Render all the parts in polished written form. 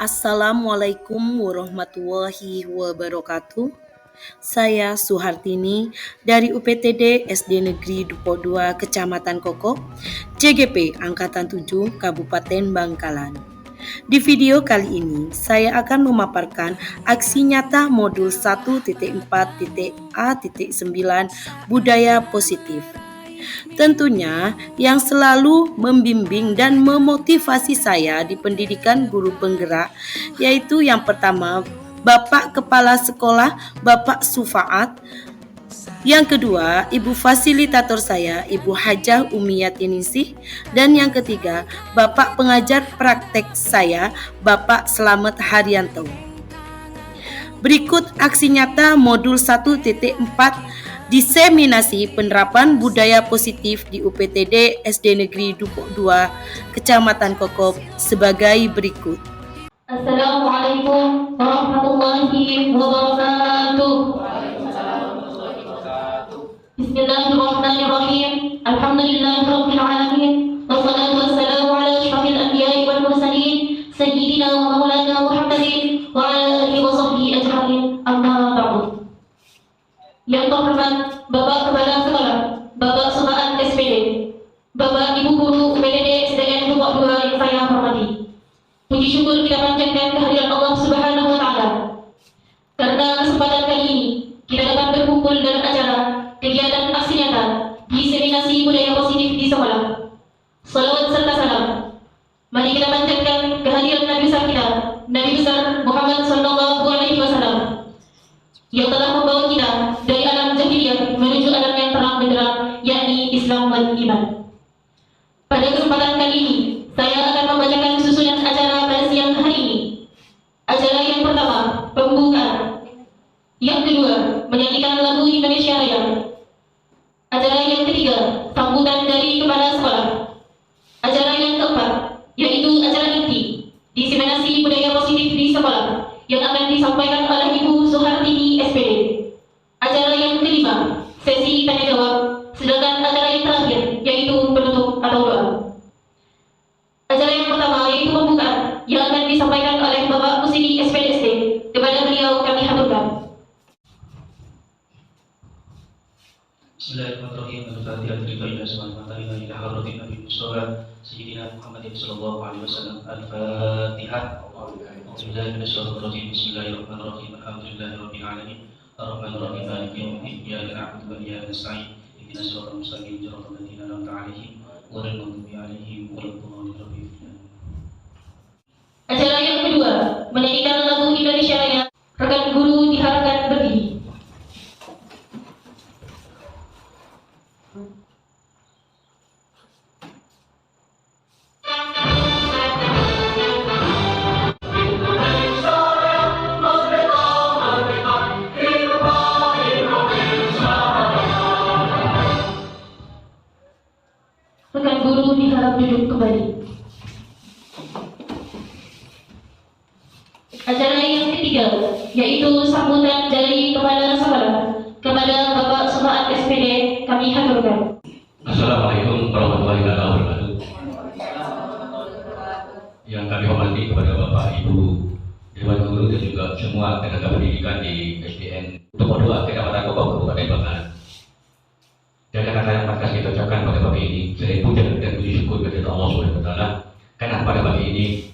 Assalamualaikum warahmatullahi wabarakatuh. Saya Suhartini dari UPTD SD Negeri Dupo 2 Kecamatan Koko, JGP Angkatan 7 Kabupaten Bangkalan. Di video kali ini, saya akan memaparkan aksi nyata modul 1.4.A.9 Budaya Positif. Tentunya yang selalu membimbing dan memotivasi saya di pendidikan guru penggerak, yaitu yang pertama Bapak Kepala Sekolah Bapak Sufaat, yang kedua Ibu Fasilitator saya Ibu Hajah Umiyatiningsih, dan yang ketiga Bapak Pengajar Praktek saya Bapak Slamet Haryanto. Berikut aksi nyata modul 1.4 Diseminasi penerapan budaya positif di UPTD SD Negeri Dupo 2 Kecamatan Kokop sebagai berikut. Assalamualaikum warahmatullahi wabarakatuh. Bismillahirrahmanirrahim. Alhamdulillahirabbil alamin. Wassalatu wassalamu ala asyrafil anbiya'i wal mursalin sayyidina wa maulana Muhammadin wa ala alihi wa sahbihi ajma'in. Amma ba'du. Yang terhormat Bapak Kepala Sekolah Bapak Sufaat SPD, Bapak Ibu Guru UPTD SDN Dupo 2 yang saya hormati. Puji syukur kita panjatkan kehadiran Allah Subhanahu wa Ta'ala karena kesempatan kali ini kita dapat berkumpul dalam acara kegiatan aksi nyata diseminasi budaya positif di sekolah. Salawat serta salam mari kita panjatkan kehadiran Nabi besar kita, Nabi besar Muhammad Sallallahu Alaihi Wasallam, yang telah membawa kita dari alam jahiliyah menuju alam yang terang benderang, yakni Islam dan iman. Pada kesempatan kali ini, saya akan membacakan susunan acara pada siang hari ini. Acara yang pertama, pembukaan. Yang kedua, menyanyikan lagu Indonesia Raya. Acara yang ketiga, sambutan dari kepala sekolah. Acara yang keempat, yaitu acara inti, diseminasi budaya positif di sekolah, yang akan disampaikan oleh Ibu Suhartini SPD. Acara yang kelima, sesi tanya jawab, sedangkan acara yang terakhir yaitu penutup atau doa. Acara yang pertama yaitu pembukaan, yang akan disampaikan oleh Bapak Kusidi SPDSD. Kepada beliau kami haturkan. Bismillahirrahmanirrahim. Al-Fatihah. Alhamdulillah subhanahu wa ta'ala ila hadratin Nabi Muhammad Sayyidina Muhammadin sallallahu alaihi wasallam. Al-Fatihah. Bismillahirrahmanirrahim. Alhamdulillahirabbil alamin. Ar-Rahmanir-Rahim. Maliki yaumiddin. Iyyaka na'budu wa iyyaka nasta'in. Ihdinas siratal mustaqim. Siratal ladzina an'amta 'alaihim ghairil maghdubi 'alaihim waladdallin. Acara yang kedua, menyanyikan lagu Indonesia Raya. Rekan guru diharapkan berdiri. Rekan guru diharap duduk kembali. Acara yang ketiga, yaitu sambutan dari kepala sekolah. Kepada Bapak Sufaat SPD kami haturkan. Assalamualaikum warahmatullahi wabarakatuh. Yang kami hormati kepada Bapak Ibu Dewan Guru dan juga semua tenaga pendidikan di SDN Dupo 2 Kecamatan Koko Kabupaten Bangkalan. Dan karena saya pantas kita ucapkan pada pagi ini selain puja dan puji syukur kepada Allah Subhanahu wa Ta'ala, karena pada pagi ini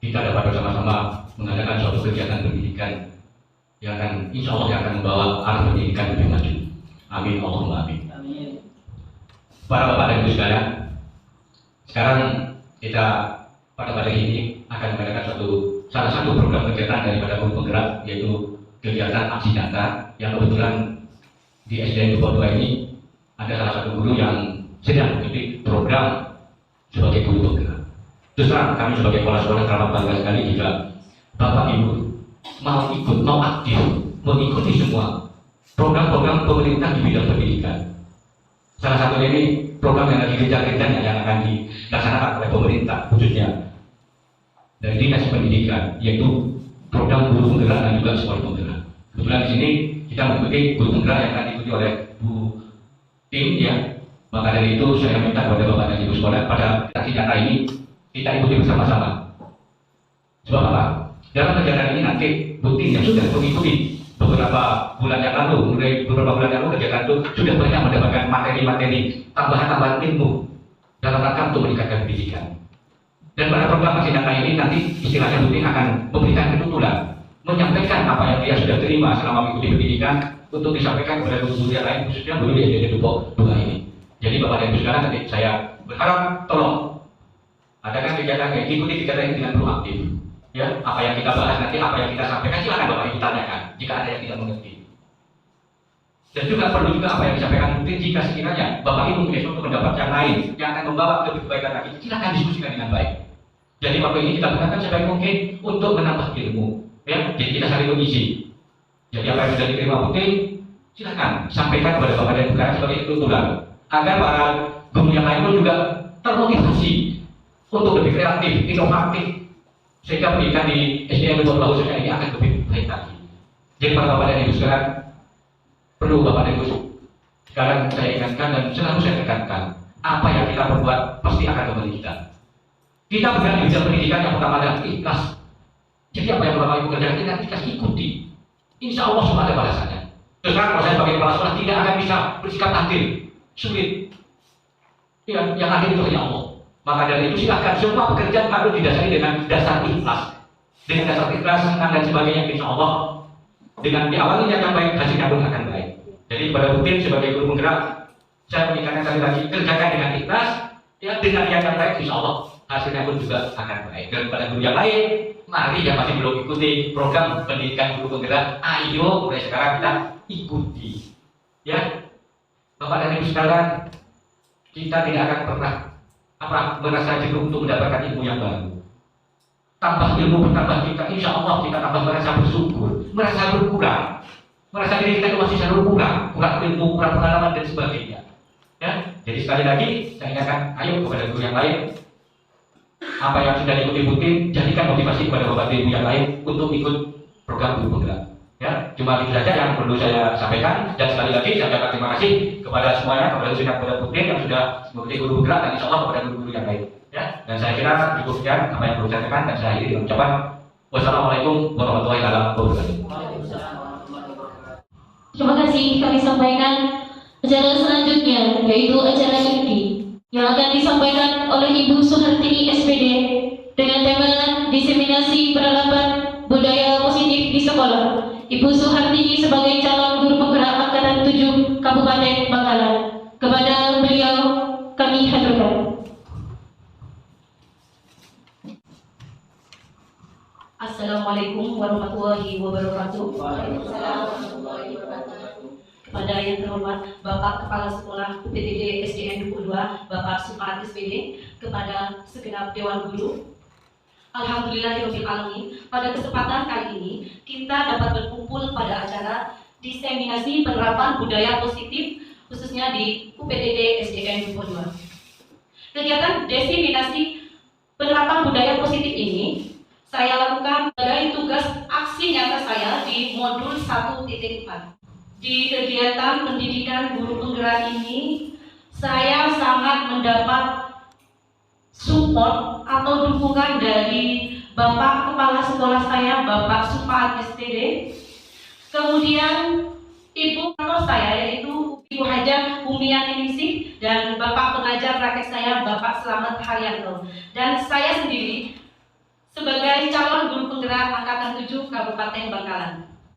kita dapat bersama-sama mengadakan suatu kegiatan pendidikan yang akan insya Allah yang akan membawa arah pendidikan lebih maju. Amin Allahumma amin. Para bapak dan ibu sekalian, sekarang kita pada hari ini akan mengadakan salah satu program kegiatan daripada guru penggerak, yaitu kegiatan aksi nyata yang kebetulan di SDN Dupo 2 ini ada salah satu guru yang sedang mengikuti program sebagai guru penggerak. Terus terang kami sebagai kepala sekolah teramat bangga sekali jika Bapak Ibu mau ikut, mau aktif mengikuti semua program-program pemerintah di bidang pendidikan. Salah satunya ini program yang lagi gencar-gencarnya yang akan dilaksanakan oleh pemerintah khususnya dari Dinas Pendidikan, yaitu program guru penggerak dan juga sekolah penggerak. Kebetulan di sini kita mengikuti guru penggerak yang akan diikuti oleh Bu Tim ya. Maka dari itu saya minta kepada Bapak dan Ibu sekolah pada aksi nyata ini kita ikuti bersama-sama. Sebab apa? Dalam kegiatan ini nanti rutin yang sudah mengikuti beberapa bulan yang lalu, mulai beberapa bulan yang lalu kegiatan itu sudah banyak mendapatkan materi-materi tambahan-tambahan ilmu dalam rangka untuk meningkatkan pendidikan. Dan pada program Masjid Nangka ini nanti istilahnya rutin akan memberikan penuturan, menyampaikan apa yang dia sudah terima selama mengikuti pendidikan untuk disampaikan kepada guru yang lain, khususnya guru yang jadi Dupok 2 ini. Jadi Bapak dan Ibu sekalian, nanti saya berharap tolong adakan kegiatan kayak ikuti kegiatan ini dengan proaktif. Ya, apa yang kita bahas nanti, apa yang kita sampaikan, silakan Bapak Ibu tanyakan jika ada yang tidak mengerti. Dan juga perlu juga apa yang disampaikan mungkin jika sekiranya Bapak Ibu punya suatu pendapat yang lain yang akan membawa lebih kebaikan lagi, silakan diskusikan dengan baik. Jadi waktu ini kita gunakan sebaik mungkin untuk menambah ilmu. Ya, jadi kita saling mengisi. Jadi apa yang sudah diterima rutin, silakan sampaikan kepada Bapak dan Ibu sebagai tutulan, agar para guru yang lain pun juga termotivasi untuk lebih kreatif, inovatif, sehingga pendidikan di SDN Dupok khususnya ini akan lebih baik lagi. Jadi para Bapak dan Ibu sekalian, perlu Bapak dan Ibu sekarang saya ingatkan dan selalu saya tekankan, apa yang kita perbuat pasti akan kembali kita. Kita bergerak di bidang pendidikan yang pertama adalah ikhlas. Jadi apa yang Bapak Ibu kerjakan kita ikhlas ikuti. Insya Allah semua ada balasannya. Terus terang kalau saya sebagai kepala sekolah tidak akan bisa bersikap adil, sulit. Ya, yang adil itu hanya Allah. Maka dari itu silakan semua pekerjaan harus didasari dengan dasar ikhlas. Dengan dasar ikhlas, senang dan sebagainya, insya Allah dengan diawalinya akan baik, hasilnya pun akan baik. Jadi pada rutin sebagai guru penggerak, saya mengingatkan sekali lagi, kerjakan dengan ikhlas, ya dengan niat yang baik, insya Allah hasilnya pun juga akan baik. Dan pada guru yang lain, mari yang masih belum ikuti program pendidikan guru penggerak, ayo mulai sekarang kita ikuti. Ya, Bapak dan Ibu sekalian, kita tidak akan pernah merasa jenuh untuk mendapatkan ilmu yang baru. Tambah ilmu bertambah kita, insya Allah kita tambah merasa bersyukur, merasa berkurang, merasa diri kita masih selalu kurang ilmu, kurang pengalaman dan sebagainya. Ya, jadi sekali lagi saya ingatkan, ayo kepada guru yang lain, apa yang sudah diikuti rutin, jadikan motivasi kepada Bapak Ibu yang lain untuk ikut program guru penggerak. Ya, cuma itu saja yang perlu saya sampaikan. Dan sekali lagi saya ucapkan terima kasih kepada semuanya, kepada khususnya kepada Putri yang sudah mengikuti guru penggerak dan insya Allah kepada guru-guru yang lain. Ya, dan saya kira cukup sekian apa yang perlu saya sampaikan dan saya akhiri dengan ucapan wassalamualaikum warahmatullahi wabarakatuh. Terima kasih kami sampaikan. Acara selanjutnya yaitu acara inti yang akan disampaikan oleh Ibu Suhartini SPD dengan tema diseminasi penerapan budaya positif di sekolah. Ibu Suhartini sebagai calon guru penggerak angkatan 7 Kabupaten Bangkalan. Kepada beliau kami haturkan. Assalamualaikum warahmatullahi wabarakatuh. Kepada yang terhormat Bapak Kepala Sekolah UPTD SDN Dupok 2, Bapak Suparti SPD, kepada segenap Dewan Guru. Alhamdulillahirrahmanirrahim, pada kesempatan kali ini kita dapat berkumpul pada acara diseminasi penerapan budaya positif khususnya di UPTD SDN Dupok 2. Kegiatan diseminasi penerapan budaya positif ini saya lakukan sebagai tugas aksi nyata saya di modul 1.4. Di kegiatan pendidikan guru penggerak ini saya sangat mendapat support atau dukungan dari Bapak Kepala Sekolah saya, Bapak Suparti SPD, kemudian Ibu kantor saya yaitu Ibu Haja Umiani Ningsih dan Bapak pengajar praktek saya, Bapak Slamet Haryanto, dan saya sendiri sebagai calon guru penggerak angkatan 7 Kabupaten Bangkalan.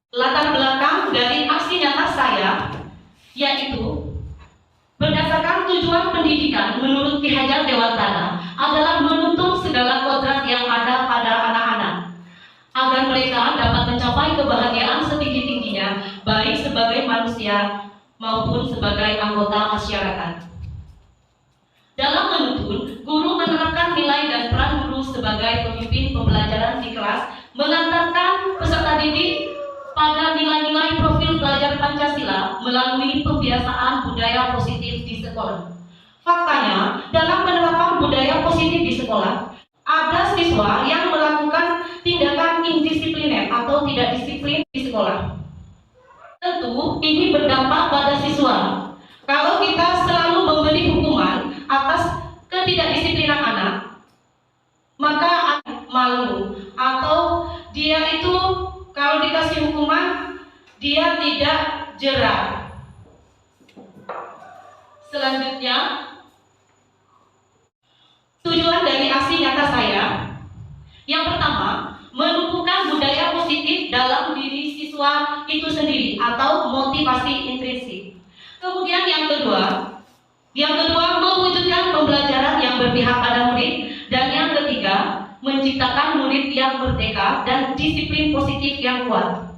Latar belakang dari aksi nyata saya yaitu berdasarkan tujuan pendidikan menurut Ki Hajar Dewantara adalah menutup segala kodrat yang ada pada anak-anak agar mereka dapat mencapai kebahagiaan setinggi-tingginya baik sebagai manusia maupun sebagai anggota masyarakat. Dalam menuntun, guru menerapkan nilai dan peran guru sebagai pemimpin pembelajaran di kelas, mengantarkan peserta didik pada nilai-nilai profil pelajar Pancasila melalui pembiasaan budaya positif di sekolah. Faktanya, dalam penerapan budaya positif di sekolah, ada siswa yang melakukan tindakan indisipliner atau tidak disiplin di sekolah. Tentu, ini berdampak pada siswa. Kalau kita selalu memberi hukuman atas ketidakdisiplinan anak, maka anak malu atau dia motivasi hukuman, dia tidak jerah. Selanjutnya, tujuan dari aksi nyata saya, yang pertama, menumbuhkan budaya positif dalam diri siswa itu sendiri atau motivasi intrinsik. Kemudian yang kedua, mewujudkan pembelajaran yang berpihak pada murid. Dan yang ketiga, menciptakan murid yang merdeka dan disiplin positif yang kuat.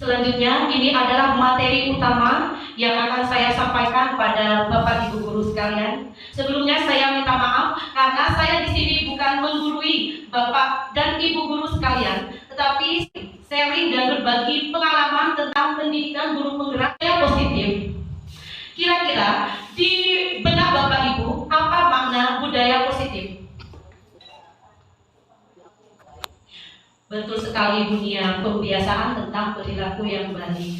Selanjutnya, ini adalah materi utama yang akan saya sampaikan pada Bapak Ibu guru sekalian. Sebelumnya saya minta maaf karena saya di sini bukan menggurui Bapak dan Ibu guru sekalian, tetapi sharing dan berbagi pengalaman tentang pendidikan guru penggerak yang positif. Kira-kira di benak Bapak Ibu, apa makna budaya positif? Betul sekali, Bunia, pembiasaan tentang perilaku yang baik.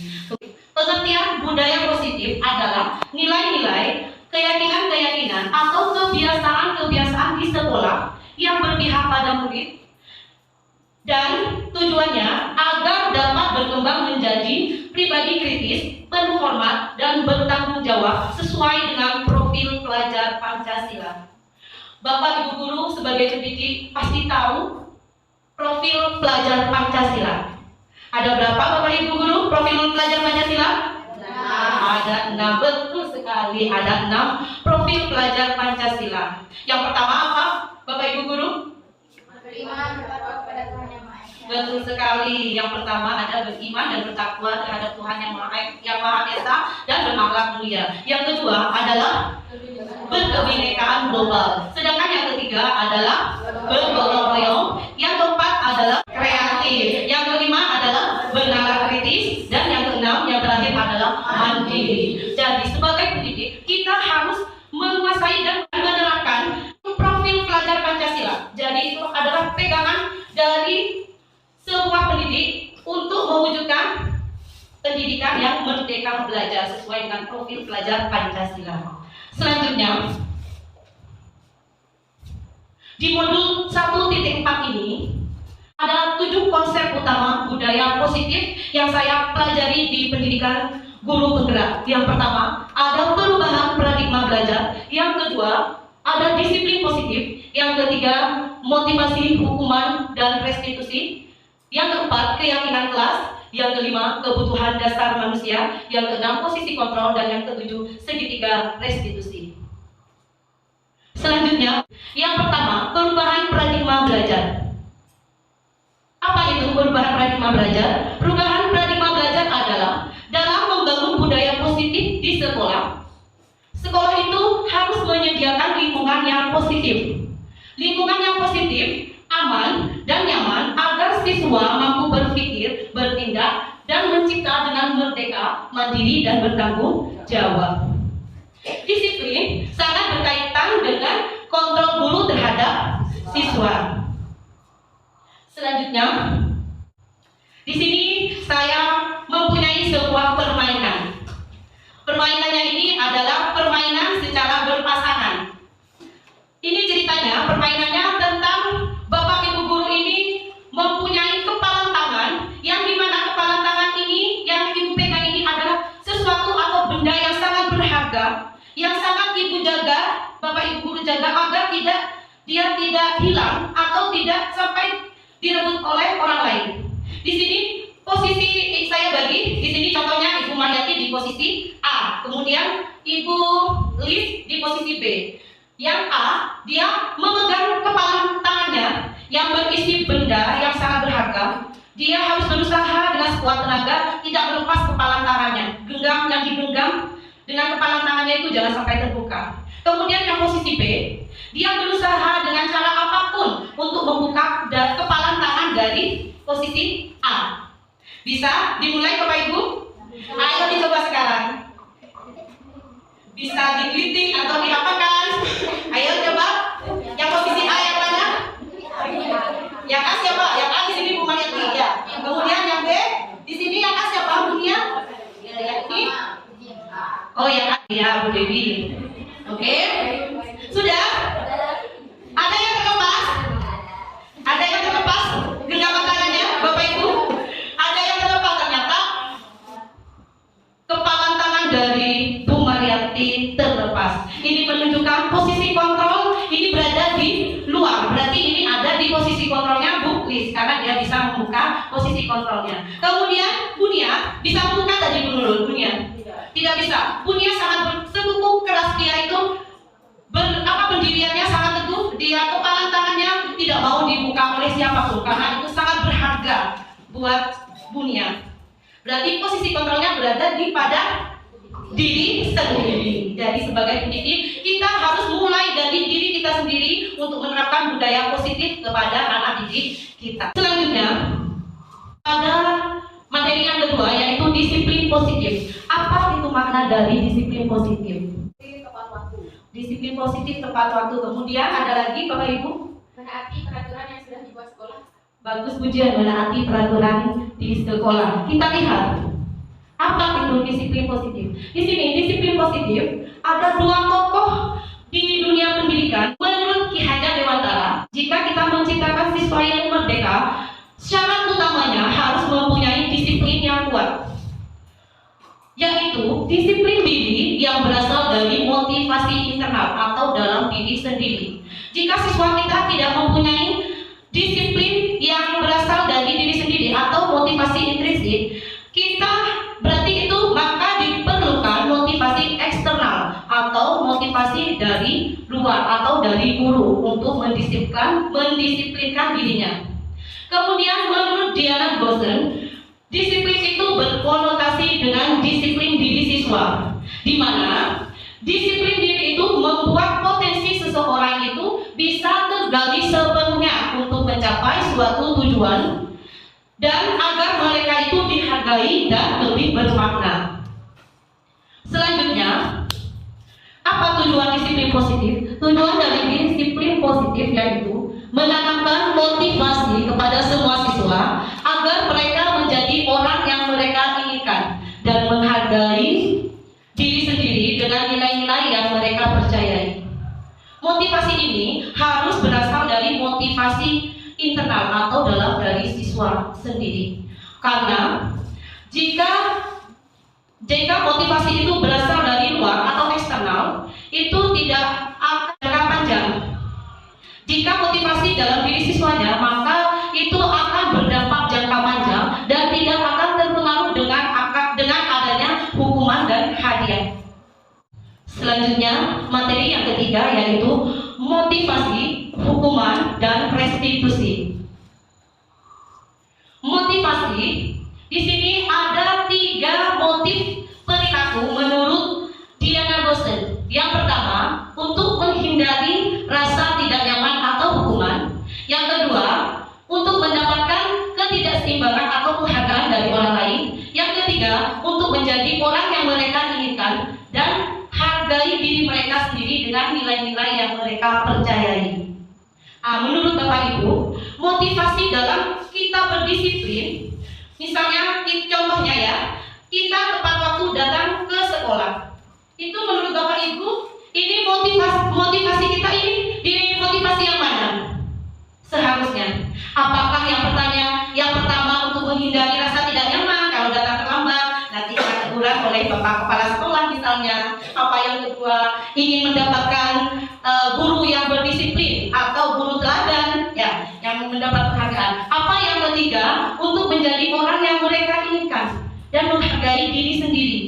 Pengertian budaya positif adalah nilai-nilai, keyakinan-keyakinan atau kebiasaan-kebiasaan di sekolah yang berpihak pada murid, dan tujuannya agar dapat berkembang menjadi pribadi kritis, penuh hormat, dan bertanggung jawab sesuai dengan profil pelajar Pancasila. Bapak Ibu guru sebagai pendidik pasti tahu profil pelajar Pancasila. Ada berapa Bapak Ibu guru profil pelajar Pancasila? Ada 6, betul sekali, ada 6 profil pelajar Pancasila. Yang pertama apa Bapak Ibu guru? Beriman bertakwa kepada Tuhan Yang Maha Esa. Betul sekali. Yang pertama ada beriman dan bertakwa terhadap Tuhan Yang Maha Esa dan berakhlak mulia. Yang kedua adalah berkebinekaan global. Sedangkan yang ketiga adalah bergotong royong. Yang keempat adalah kreatif. Yang kelima adalah bernalar kritis. Dan yang keenam, yang terakhir adalah mandiri. Jadi sebagai pendidik kita harus menguasai dan menerapkan profil pelajar Pancasila. Jadi itu adalah pegangan dari sebuah pendidik untuk mewujudkan pendidikan yang merdeka belajar sesuai dengan profil pelajar Pancasila. Selanjutnya, di modul 1.4 ini ada 7 konsep utama budaya positif yang saya pelajari di pendidikan guru penggerak. Yang pertama, ada perubahan paradigma belajar. Yang kedua, ada disiplin positif. Yang ketiga, motivasi hukuman dan restitusi. Yang keempat, keyakinan kelas. Yang kelima, kebutuhan dasar manusia. Yang keenam, posisi kontrol. Dan yang ketujuh, segitiga restitusi. Selanjutnya, yang pertama, perubahan paradigma belajar. Apa itu perubahan paradigma belajar? Perubahan paradigma belajar adalah dalam membangun budaya positif di sekolah. Sekolah itu harus menyediakan lingkungan yang positif. Lingkungan yang positif, aman, dan nyaman agar siswa mampu berpikir, bertindak, dan mencipta dengan merdeka, mandiri, dan bertanggung jawab. Disiplin sangat berkaitan dengan kontrol guru terhadap siswa. Selanjutnya, di sini saya mempunyai sebuah permainan. Permainannya ini adalah permainan secara berpasangan. Ini ceritanya, permainannya tentang Bapak Ibu guru ini mempunyai kepalan tangan, yang dimana kepalan tangan ini yang Ibu pegang ini adalah sesuatu atau benda yang sangat berharga, yang sangat Ibu jaga, Bapak Ibu guru jaga agar dia tidak hilang atau tidak sampai direbut oleh orang lain. Di sini posisi saya bagi, di sini contohnya Ibu Mariati di posisi A, kemudian Ibu Liz di posisi B. Yang A, dia memegang kepalan tangannya yang berisi benda yang sangat berharga. Dia harus berusaha dengan sekuat tenaga tidak melepas kepalan tangannya. Genggam yang digenggam dengan kepalan tangannya itu jangan sampai terbuka. Kemudian yang posisi B, dia berusaha dengan cara apapun untuk membuka kepalan tangan dari posisi A. Bisa dimulai Bapak Ibu? Ayo dicoba sekarang. Bisa digelitik atau diapakan? Ayo coba. Yang posisi A yang mana? Yang A siapa? Yang A di sini Bu Mariati ya. Kemudian yang B di sini yang A siapa? Bunia? Yang ini? Oh yang A ya Bu Dewi. Oke. Sudah? Ada yang terlepas? Ada yang terlepas? pada posisi kontrolnya. Kemudian Bunia bisa membuka tadi dulu Bunia. Tidak bisa. Bunia sangat teguh keras, dia itu pendiriannya sangat teguh, dia kepalan tangannya tidak mau dibuka oleh siapapun karena itu sangat berharga buat Bunia. Berarti posisi kontrolnya berada di pada diri sendiri. Jadi sebagai pendidik kita harus mulai dari diri kita sendiri untuk menerapkan budaya positif kepada anak didik kita. Selanjutnya ada materi yang kedua yaitu disiplin positif. Apa itu makna dari disiplin positif? Disiplin positif tepat waktu. Kemudian ada lagi Bapak Ibu, Menaati peraturan yang sudah dibuat sekolah. bagus pujian, menaati peraturan di sekolah. Kita lihat apa itu disiplin positif. Di sini disiplin positif ada dua tokoh di dunia pendidikan. Menurut Ki Hajar Dewantara, jika kita menciptakan siswa yang merdeka, syarat utamanya harus mempunyai disiplin yang kuat, yaitu disiplin diri yang berasal dari motivasi internal atau dalam diri sendiri. Jika siswa kita tidak mempunyai disiplin yang berasal dari diri sendiri atau motivasi intrinsik, kita berarti itu maka diperlukan motivasi eksternal atau motivasi dari luar atau dari guru untuk mendisiplinkan dirinya. Kemudian menurut Diana Gosen, disiplin itu berkonotasi dengan disiplin diri siswa, di mana disiplin diri itu membuat potensi seseorang itu bisa tergali sepenuhnya untuk mencapai suatu tujuan dan agar mereka itu dihargai dan lebih bermakna. Selanjutnya, apa tujuan disiplin positif? Tujuan dari disiplin positif yaitu menanamkan motivasi kepada semua siswa agar mereka menjadi orang yang mereka inginkan dan menghargai diri sendiri dengan nilai-nilai yang mereka percayai. Motivasi ini harus berasal dari motivasi internal atau dalam dari siswa sendiri. Karena jika motivasi itu berasal dari luar atau eksternal, itu tidak akan jangka panjang. Jika motivasi dalam diri siswanya, maka itu akan berdampak jangka panjang dan tidak akan terpengaruh dengan adanya hukuman dan hadiah. Selanjutnya, materi yang ketiga yaitu motivasi, hukuman, dan restitusi. Motivasi, di sini ada 3 motif perilaku menurut Diana Gosen. Yang pertama, untuk menghindari rasa tidak nyaman atau hukuman. Yang kedua, untuk mendapatkan ketidakseimbangan atau penghargaan dari orang lain. Yang ketiga, untuk menjadi orang yang mereka inginkan dan hargai diri mereka sendiri dengan nilai-nilai yang mereka percayai. Menurut Bapak Ibu, motivasi dalam kita berdisiplin, misalnya contohnya ya, kita tepat waktu datang ke sekolah. Itu menurut Bapak Ibu, ini motivasi kita ini motivasi yang mana? Seharusnya. Apakah yang pertama untuk menghindari rasa tidak nyaman kalau datang terlambat, nanti akan teguran oleh Bapak Kepala Sekolah misalnya. Apa yang kedua, ingin mendapatkan guru yang berdisiplin atau guru teladan ya, yang mendapat penghargaan. Apa yang ketiga, untuk menjadi orang yang mereka inginkan dan menghargai diri sendiri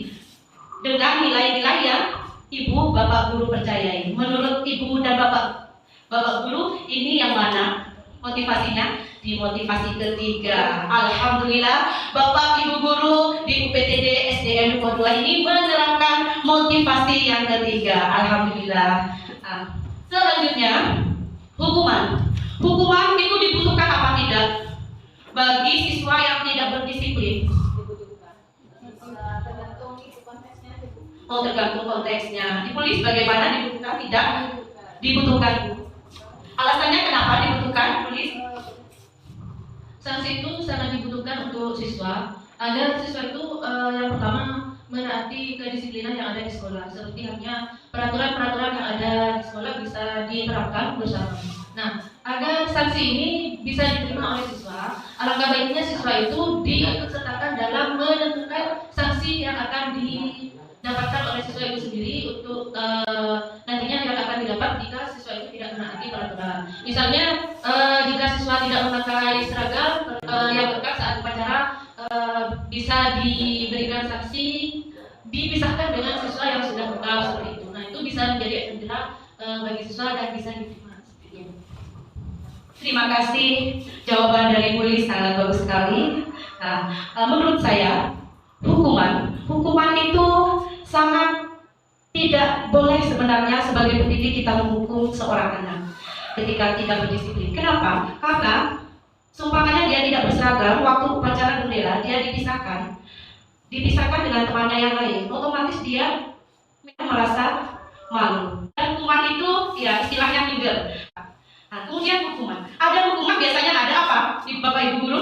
dengan nilai-nilai yang Ibu Bapak guru percayai. Menurut Ibu dan Bapak guru, ini yang mana motivasinya? Di motivasi ketiga. Alhamdulillah, Bapak Ibu guru di UPTD SDN Dukuh 2 ini menerapkan motivasi yang ketiga. Alhamdulillah. Selanjutnya, hukuman. Hukuman itu dibutuhkan apa tidak bagi siswa yang tidak berdisiplin? Tergantung itu konteksnya. Tergantung konteksnya. Di polis bagaimana dibutuhkan? Tidak dibutuhkan. Alasannya kenapa dibutuhkan polis? Sanksi itu sangat dibutuhkan untuk siswa agar siswa itu yang pertama menaati kedisiplinan yang ada di sekolah, seperti halnya peraturan-peraturan yang ada di sekolah bisa diterapkan bersama. Nah, agar sanksi ini bisa diterima oleh siswa, alangkah baiknya siswa itu diikutsertakan dalam menentukan sanksi yang akan didapatkan oleh siswa itu sendiri untuk nantinya yang akan didapat jika siswa itu tidak menaati peraturan. Misalnya jika siswa tidak memakai seragam yang berkat diberikan sanksi dipisahkan dengan siswa yang sudah bekal seperti itu. Nah, itu bisa menjadi efek jerak bagi siswa dan bisa diterima seperti itu. Terima kasih, jawaban dari Bu Lis sangat bagus sekali. Nah, menurut saya hukuman itu sangat tidak boleh sebenarnya sebagai pendidik kita menghukum seorang anak ketika tidak berdisiplin. Kenapa? Karena seumpamanya dia tidak berseragam waktu upacara bendera, dia dipisahkan dengan temannya yang lain, otomatis dia merasa malu. Dan hukuman itu ya istilahnya minder. Nah, kemudian hukuman. Ada hukuman biasanya ada apa? Di Bapak Ibu guru?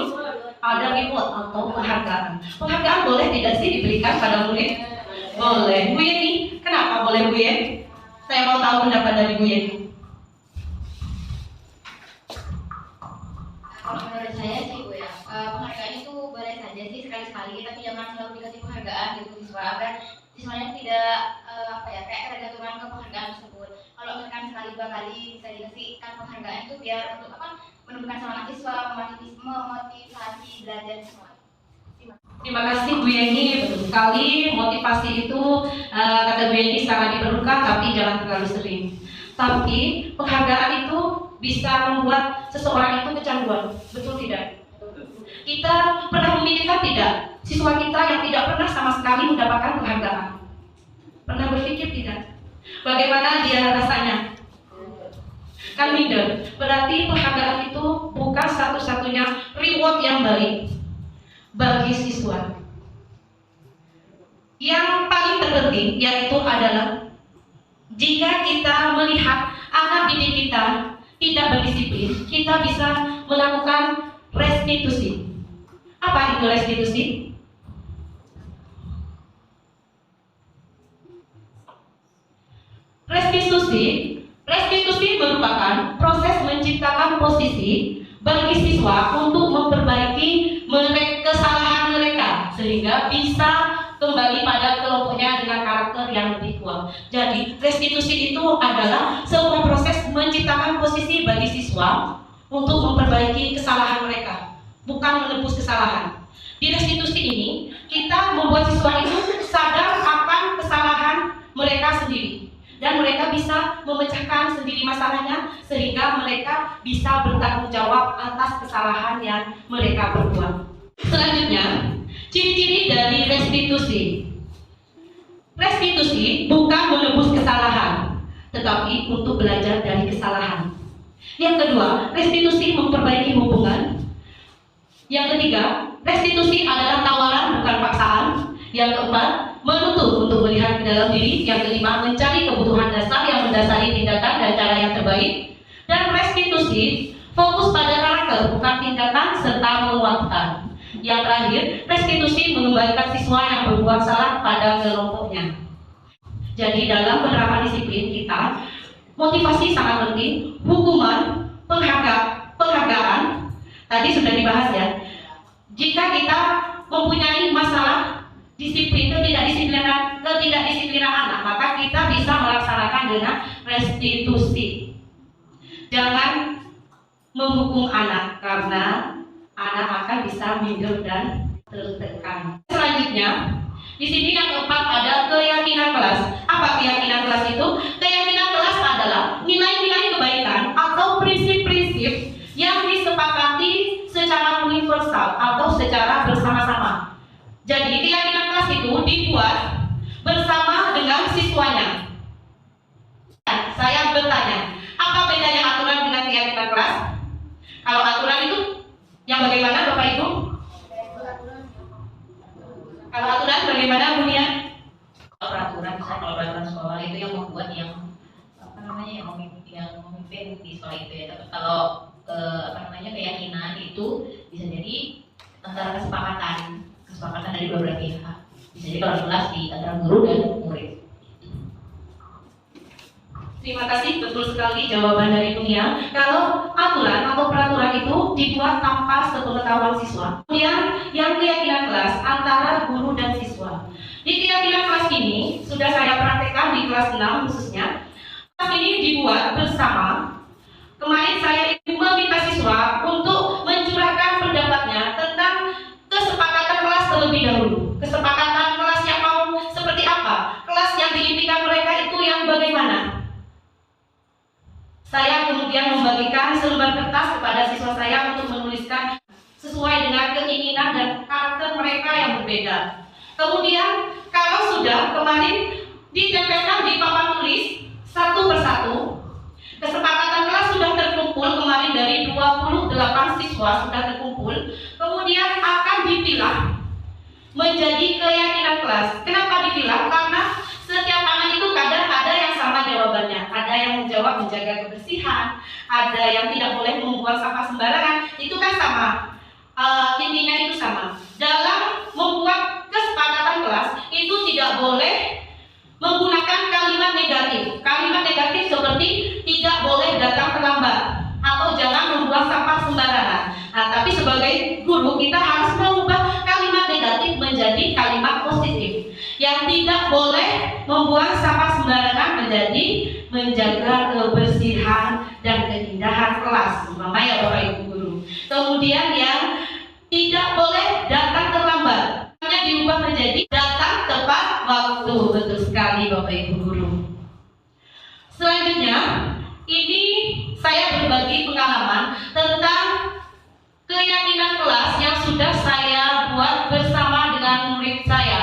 Ada reward atau penghargaan. Penghargaan boleh tidak sih diberikan pada murid? Boleh. Bu Yeni, kenapa boleh Bu Yeni? Saya mau tahu pendapat dari Bu Yeni. Kalau menurut saya sih Bu ya, penghargaan itu boleh saja sih sekali-sekali, tapi jangan selalu dikasih penghargaan gitu siswa, agar siswanya tidak kayak ketergantungan ke penghargaan tersebut. Kalau misalkan sekali dua kali bisa dikasihkan penghargaan itu biar untuk menumbuhkan semangat siswa, memotivasi belajar semua. Terima kasih Bu Yeni, betul sekali motivasi itu kata Bu Yeni sangat diperlukan tapi jangan terlalu sering. Tapi penghargaan itu bisa membuat seseorang itu kecanduan, betul tidak? Kita pernah memikirkan tidak siswa kita yang tidak pernah sama sekali mendapatkan penghargaan? Pernah berpikir tidak? Bagaimana dia rasanya? Kan minder. Berarti penghargaan itu bukan satu-satunya reward yang baik bagi siswa. Yang paling terpenting yaitu adalah jika kita melihat anak didik kita tidak berdisiplin, kita bisa melakukan restitusi. Apa itu restitusi? Restitusi merupakan proses menciptakan posisi bagi siswa untuk memperbaiki kesalahan mereka sehingga bisa kembali pada kelompoknya dengan karakter yang lebih kuat. Jadi restitusi itu adalah sebuah proses menciptakan posisi bagi siswa untuk memperbaiki kesalahan mereka, bukan menebus kesalahan. Di restitusi ini kita membuat siswa itu sadar akan kesalahan mereka sendiri dan mereka bisa memecahkan sendiri masalahnya sehingga mereka bisa bertanggung jawab atas kesalahan yang mereka perbuat. Selanjutnya, ciri-ciri dari restitusi. Restitusi bukan menebus kesalahan, tetapi untuk belajar dari kesalahan. Yang kedua, restitusi memperbaiki hubungan. Yang ketiga, restitusi adalah tawaran bukan paksaan. Yang keempat, menuntut untuk melihat ke dalam diri. Yang kelima, mencari kebutuhan dasar yang mendasari tindakan dan cara yang terbaik. Dan restitusi fokus pada karakter bukan tindakan serta menguatkan. Yang terakhir, restitusi mengembalikan siswa yang berbuat salah pada kelompoknya. Jadi dalam penerapan disiplin kita, motivasi sangat penting, hukuman, penghargaan, tadi sudah dibahas ya. Jika kita mempunyai masalah disiplin, ketidakdisiplinan anak, maka kita bisa melaksanakan dengan restitusi. Jangan menghukum anak karena anak akan bisa minder dan tertekan. Selanjutnya, di sini yang keempat ada keyakinan kelas. Apa keyakinan kelas itu? Keyakinan kelas adalah nilai-nilai kebaikan atau prinsip-prinsip yang disepakati secara universal atau secara bersama-sama. Jadi keyakinan kelas itu dibuat bersama dengan siswanya. Saya bertanya, apa bedanya aturan dengan keyakinan kelas? Kalau aturan itu yang bagaimana Bapak Ibu? Kalau aturan bagaimana Bu Nia? Peraturan misalnya kalau peraturan sekolah itu yang membuat yang memimpin di sekolah itu ya. Tapi kalau keyakinan itu bisa jadi antara kesepakatan dari dua belah pihak. Bisa jadi kalau kelas di antara guru dan murid. Terima kasih, betul sekali jawaban dari Dunia. Kalau aturan atau peraturan itu dibuat tanpa sepengetahuan siswa. Kemudian yang keyakinan kelas antara guru dan siswa. Di keyakinan kelas ini sudah saya praktekkan di kelas 6 khususnya. Kelas ini dibuat bersama. Kemarin saya meminta siswa untuk mencurahkan pendapatnya tentang kesepakatan kelas terlebih dahulu. kesepakatan kelas yang mau seperti apa, kelas yang diimpikan mereka itu yang bagaimana. Saya kemudian membagikan selembar kertas kepada siswa saya untuk menuliskan sesuai dengan keinginan dan karakter mereka yang berbeda. Kemudian kalau sudah kemarin ditempelkan di papan tulis satu persatu, kesepakatan kelas sudah terkumpul kemarin dari 28 siswa sudah terkumpul, kemudian akan dipilah menjadi keyakinan kelas. Kenapa dipilah? Karena setiap tangan itu kadang ada yang sama jawabannya. Ada yang menjawab menjaga kebersihan, ada yang tidak boleh membuang sampah sembarangan. Itu kan sama. Intinya itu sama. Dalam membuat kesepakatan kelas itu tidak boleh menggunakan kalimat negatif. Kalimat negatif seperti tidak boleh datang terlambat atau jangan membuang sampah sembarangan. Nah, tapi sebagai guru kita harus mengubah kalimat negatif menjadi kalimat positif. Yang tidak boleh membuang sampah sembarangan menjadi menjaga kebersihan dan keindahan kelas. Mama ya Bapak Ibu guru. Kemudian yang tidak boleh datang terlambat, diubah menjadi datang tepat waktu. Betul sekali Bapak Ibu guru. Selanjutnya, ini saya berbagi pengalaman tentang keyakinan kelas yang sudah saya buat bersama dengan murid saya.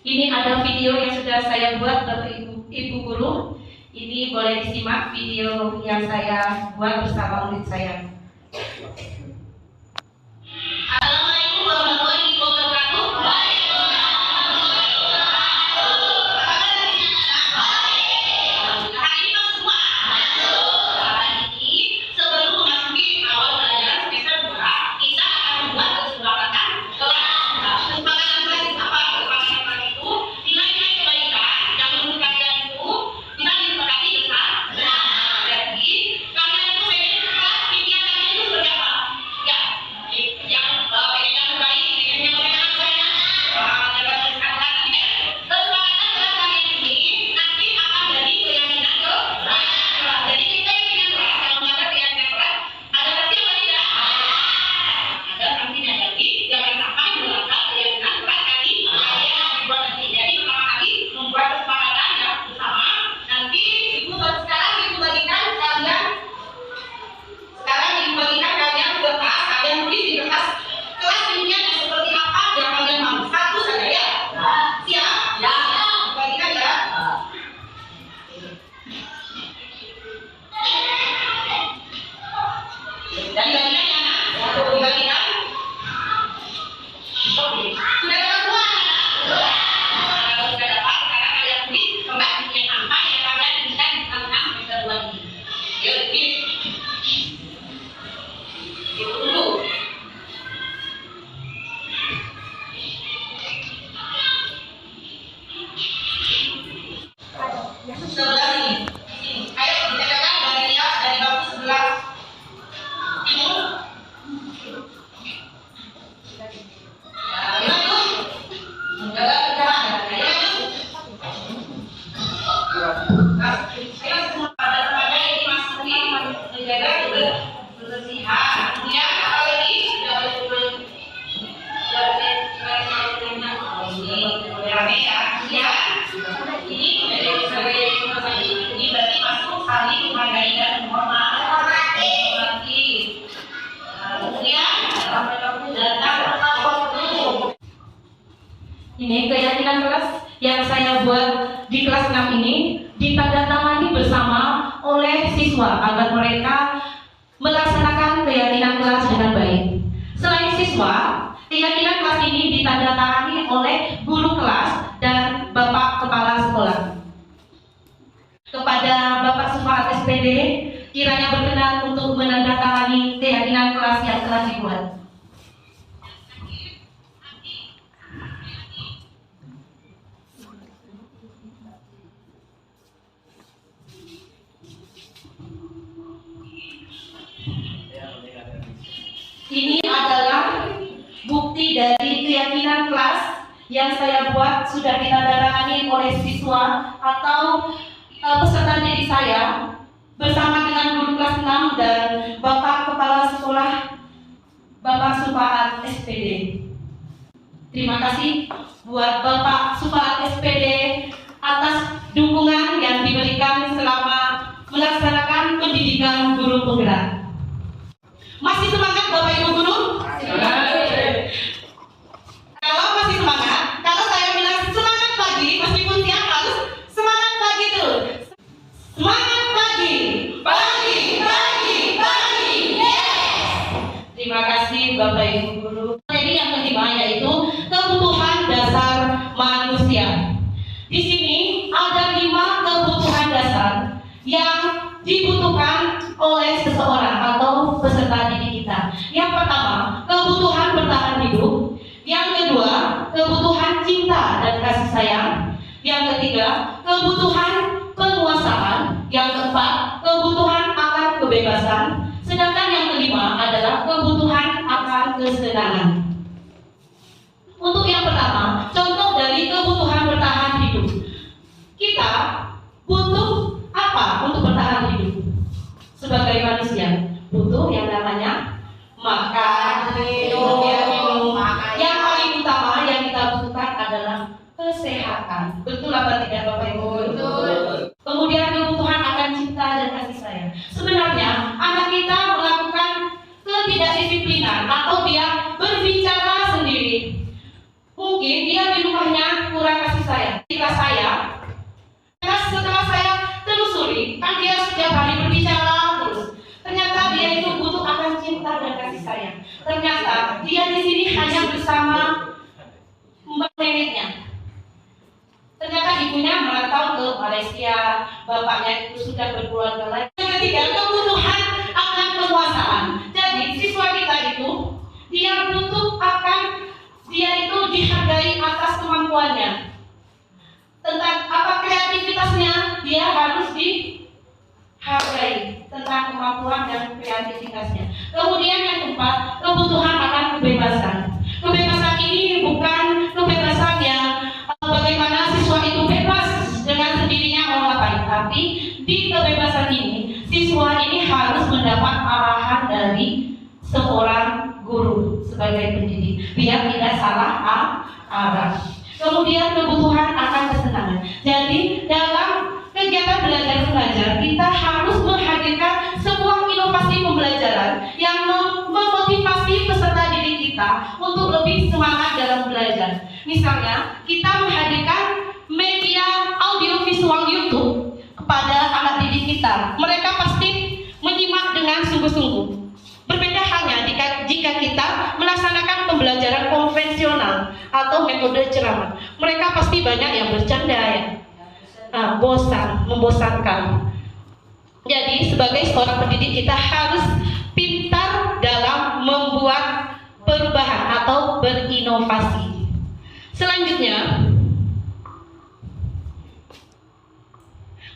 Ini ada video yang sudah saya buat Bapak Ibu guru. Ini boleh disimak video yang saya buat bersama murid saya. Assalamualaikum warahmatullahi wabarakatuh. Hari ini semua. Hari ini sebelum memasuki awal pelajaran semester 2, kita akan membuat kesepakatan kelas. Kesepakatan kelas itu apa? Kesepakatan kelas itu nilai-nilai kebaikan yang menurut kalian itu bisa disepakati bersama. Jadi kalian itu pengen kelas impian kalian itu seperti apa? Ya, yang pengen yang terbaik, pengen yang lebih enak saya. Jaga kesehatan ya. Kesepakatan kelas kalian ini nanti akan jadi keyakinan kelas. Jadi kita keyakinan kelas, kalau nggak ada keyakinan kelas, ada sanksi apa tidak? Ada sanksinya. Jadi jangan sampai melanggar keyakinan kelas kali. Jadi pertama kali membuat kesepakatan yang bersama. Nanti sekarang ibu bagikan kalian. Sekarang ibu bagikan kalian kertas, kalian tulis di kertas kelas impian yang seperti apa yang kalian mau. Satu saja ya. Siap? Ya. Bagikan ya. Dan dibagikan ya. Dibagikan. Sudah dapat semua? Kalau sudah dapat, sekarang kalian tulis tempat impian apa yang kalian inginkan di tengah semester 2 ini. Yuk, tulis. Itu dulu. Sebelah sini. Ayo ditegakkan dari dia dari bangku sebelah timur. Ayo maju. Menjaga kebersihan. Ayo maju. Ayo semua pada tempatnya ini masuki menjaga kebersihan. Kemudian apa lagi? Tidak boleh turun. Tidak boleh rame ya. Kemudian ini berarti masuk saling menghargai dan menghormati. Kemudian datang tepat waktu. Ini keyakinan kelas yang saya buat di kelas 6 ini ditandatangani bersama oleh siswa agar mereka melaksanakan keyakinan kelas dengan baik. Selain siswa, keyakinan kelas ini ditandatangani oleh guru kelas dan Bapak Kepala Sekolah. Kepada Bapak Sufaat SPD, kiranya berkenan untuk menandatangani keyakinan kelas yang telah dibuat. Ini adalah bukti dari keyakinan kelas yang saya buat sudah ditandatangani oleh siswa atau peserta didik saya bersama dengan guru kelas 6 dan Bapak Kepala Sekolah Bapak Sufaat SPD. Terima kasih buat Bapak Supaat SPD atas dukungan yang diberikan selama melaksanakan pendidikan guru penggerak. Masih semangat Bapak Ibu Guru? Kalau masih semangat, kalau saya bilang semangat pagi, meskipun siang harus semangat pagi terus. Semangat pagi, pagi, pagi, pagi, yes! Terima kasih Bapak Ibu Guru. Jadi yang kelima yaitu kebutuhan dasar manusia. Di sini ada 5 kebutuhan dasar yang dibutuhkan oleh seseorang atau peserta didik kita. Yang pertama, kebutuhan bertahan hidup. Yang kedua, kebutuhan cinta dan kasih sayang. Yang ketiga, kebutuhan penguasaan. Yang keempat, kebutuhan akan kebebasan. Sedangkan yang kelima adalah kebutuhan akan kesenangan. Untuk yang pertama, contoh dari kebutuhan bertahan hidup. Kita butuh apa untuk bertahan hidup? Sebagai manusia, butuh yang namanya makan, minum. Yang paling utama yang kita butuhkan adalah kesehatan. Betul apa tidak Bapak Ibu? Betul. Kemudian kebutuhan akan cinta dan kasih sayang. Sebenarnya anak kita melakukan ketidakdisiplinan atau dia berbicara sendiri. Mungkin dia di rumahnya kurang kasih sayang. Setelah saya telusuri, kan dia setiap hari berbicara terus. Ternyata dia itu butuh akan cinta dan kasih sayang. Ternyata dia di sini hanya bersama neneknya. Ternyata ibunya merantau ke Malaysia, bapaknya itu sudah berkeluarga lain. Yang ketiga, kebutuhan akan penguasaan. Jadi siswa kita itu dia butuh dia itu dihargai atas kemampuannya. Tentang apa kreativitasnya, dia harus dihargai tentang kemampuan dan kreativitasnya. Kemudian yang keempat, kebutuhan akan kebebasan. Kebebasan ini bukan kebebasan yang bagaimana siswa itu bebas dengan sendirinya mau ngapain, tapi di kebebasan ini siswa ini harus mendapat arahan dari seorang guru sebagai pendidik biar tidak salah arah. Kemudian kebutuhan akan kesenangan. Jadi dalam kegiatan belajar mengajar kita harus menghadirkan sebuah inovasi pembelajaran yang memotivasi peserta didik kita untuk lebih semangat dalam belajar. Misalnya kita menghadirkan media audiovisual YouTube kepada anak didik kita. Mereka pasti menyimak dengan sungguh-sungguh. Berbeda halnya jika kita melaksanakan pembelajaran konvensional atau metode ceramah. Mereka pasti banyak yang bercanda ya, membosankan. Jadi sebagai seorang pendidik kita harus pintar dalam membuat perubahan atau berinovasi. Selanjutnya,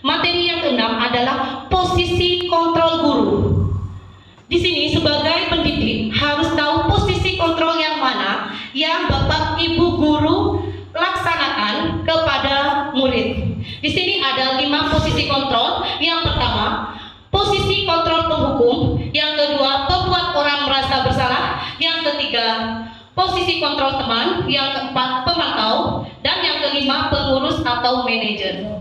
materi yang keenam adalah posisi kontrol guru. Di sini sebagai pendidik harus tahu posisi kontrol yang mana yang Bapak Ibu guru laksanakan kepada murid. Di sini ada 5 posisi kontrol. Yang pertama, posisi kontrol penghukum. Yang kedua, pembuat orang merasa bersalah. Yang ketiga, posisi kontrol teman. Yang keempat, pemantau. Dan yang kelima, pengurus atau manajer.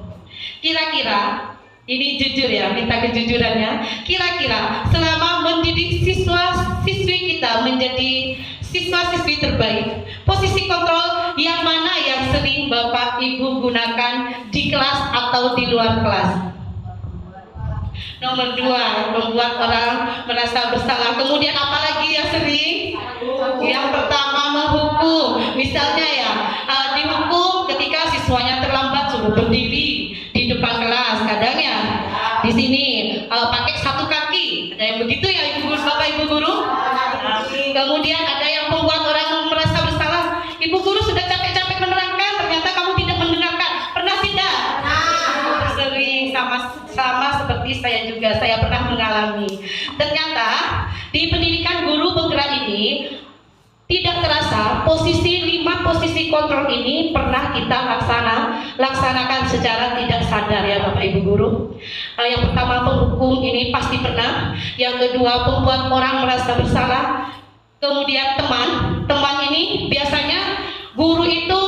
Kira-kira ini jujur ya, minta kejujurannya. Kira-kira selama mendidik siswa-siswi kita menjadi siswa-siswi terbaik, posisi kontrol yang mana yang sering Bapak Ibu gunakan di kelas atau di luar kelas? Nomor 2, membuat orang merasa bersalah. Kemudian apalagi yang sering? Yang pertama, menghukum. Misalnya ya, dihukum ketika siswanya terlambat suruh berdiri di depan kelas. Kadang ya di sini pakai satu kaki. Ada yang begitu ya Ibu Guru, Bapak Ibu Guru. Kemudian ada yang membuat orang merasa bersalah. Ibu Guru sudah capek-capek menerangkan, ternyata kamu tidak mendengarkan. Pernah tidak? Sering, sama seperti saya juga. Saya pernah mengalami. Ternyata di pendidikan guru penggerak ini tidak terasa posisi 5 posisi kontrol ini pernah kita laksanakan secara tidak sadar ya Bapak Ibu Guru. Yang pertama, penghukum ini pasti pernah. Yang kedua, pembuat orang merasa bersalah. Kemudian teman ini biasanya guru itu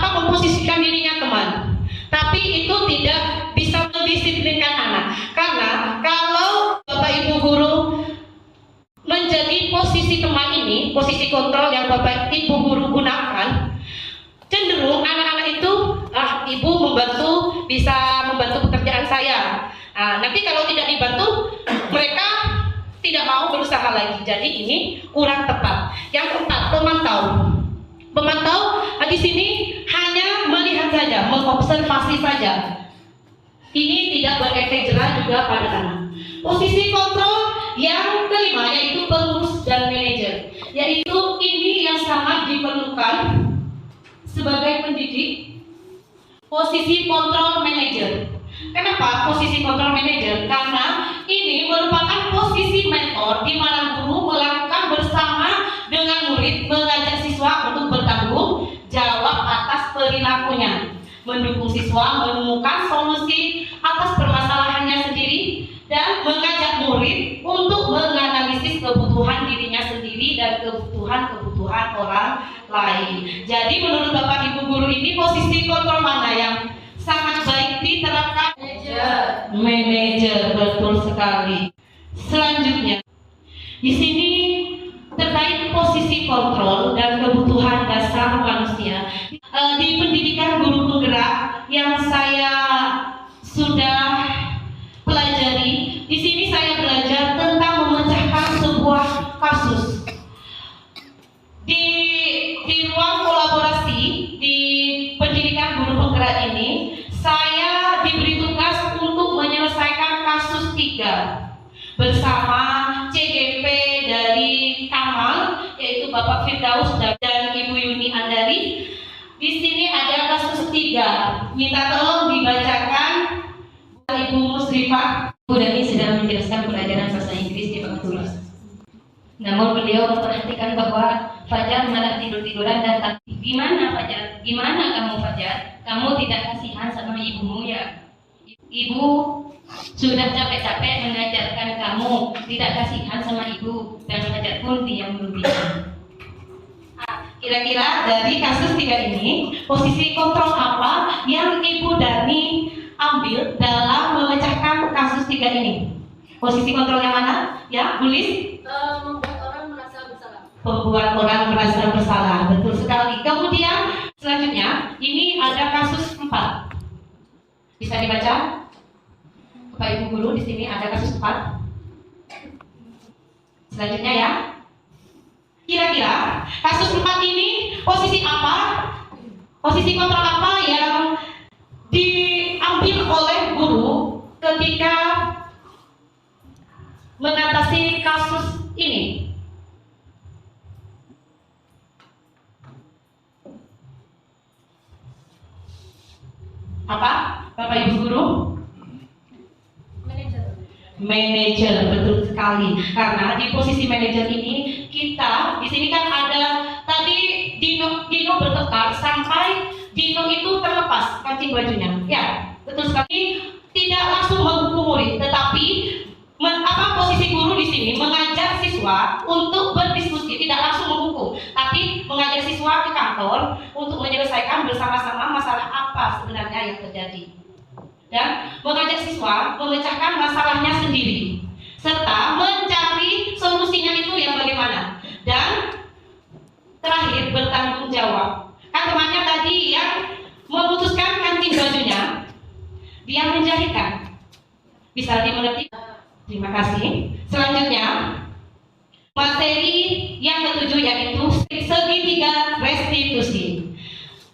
memposisikan dirinya teman, tapi itu tidak bisa mendisiplinkan anak. Karena kalau Bapak Ibu guru menjadi posisi teman ini, posisi kontrol yang Bapak Ibu guru gunakan, cenderung anak-anak itu ibu bisa membantu pekerjaan saya. Nanti kalau tidak dibantu, mereka tidak mau berusaha lagi. Jadi ini kurang tepat. Yang keempat, pemantau. Pemantau di sini hanya melihat saja, mengobservasi saja. Ini tidak berefek jerah juga pada anak. Posisi kontrol yang kelima yaitu pengurus dan manajer. Yaitu ini yang sangat diperlukan sebagai pendidik. Posisi kontrol manajer. Kenapa posisi kontrol manajer? Karena ini merupakan posisi mentor di mana guru melakukan bersama dengan murid, mengajak siswa untuk bertanggung jawab atas perilakunya, mendukung siswa menemukan solusi atas permasalahannya sendiri, dan mengajak murid untuk menganalisis kebutuhan dirinya sendiri dan kebutuhan orang lain. Jadi menurut Bapak Ibu guru ini posisi kontrol mana yang sangat baik diterapkan? Manajer, betul sekali. Selanjutnya, di sini terkait posisi kontrol dan kebutuhan dasar manusia di pendidikan guru penggerak yang saya sudah pelajari. Di sini saya belajar tentang memecahkan sebuah kasus. Di ruang kolaborasi di pendidikan guru penggerak ini, saya diberi tugas untuk menyelesaikan kasus 3 bersama CGP dari Kamal, yaitu Bapak Firdaus dan Ibu Yuni Andari. Di sini ada kasus 3. Minta tolong dibacakan Ibu Musrifah. Bu Dani sedang menjelaskan pelajaran bahasa Inggris di Bengkulu. Namun beliau memperhatikan bahwa Fajar malah tidur-tiduran dan tak. Gimana Fajar? Gimana kamu Fajar? Kamu tidak kasihan sama ibumu ya? Ibu sudah capek-capek mengajarkan kamu, tidak kasihan sama ibu, dan Fajar pun diam berbicara. Kira-kira dari kasus 3 ini, posisi kontrol apa yang Ibu Dani ambil dalam memecahkan kasus 3 ini? Posisi kontrol yang mana? Ya, tulis. Membuat orang merasa bersalah. Membuat orang merasa bersalah, betul sekali. Kemudian selanjutnya, ini ada kasus 4. Bisa dibaca? Bapak Ibu guru, di sini ada kasus 4. Selanjutnya ya. Kira-kira kasus 4 ini posisi apa? Posisi kontrol apa yang diambil oleh guru ketika mengatasi kasus ini? Apa? Bapak Ibu guru? Manajer, betul sekali. Karena di posisi manajer ini kita di sini kan ada tadi Dino bertekar sampai Dino itu terlepas kancing bajunya. Ya, betul sekali. Tidak langsung menghukum murid, tetapi posisi guru di sini mengajak siswa untuk berdiskusi, tidak langsung menghukum, tapi mengajak siswa ke kantor untuk menyelesaikan bersama-sama masalah apa sebenarnya yang terjadi. Dan mengajak siswa memecahkan masalahnya sendiri serta mencari solusinya itu yang bagaimana, dan terakhir bertanggung jawab. Kan temannya tadi yang memutuskan kancing bajunya, dia menjahitkan. Bisa dimengerti? Terima kasih. Selanjutnya materi yang ke-7 yaitu segitiga restitusi.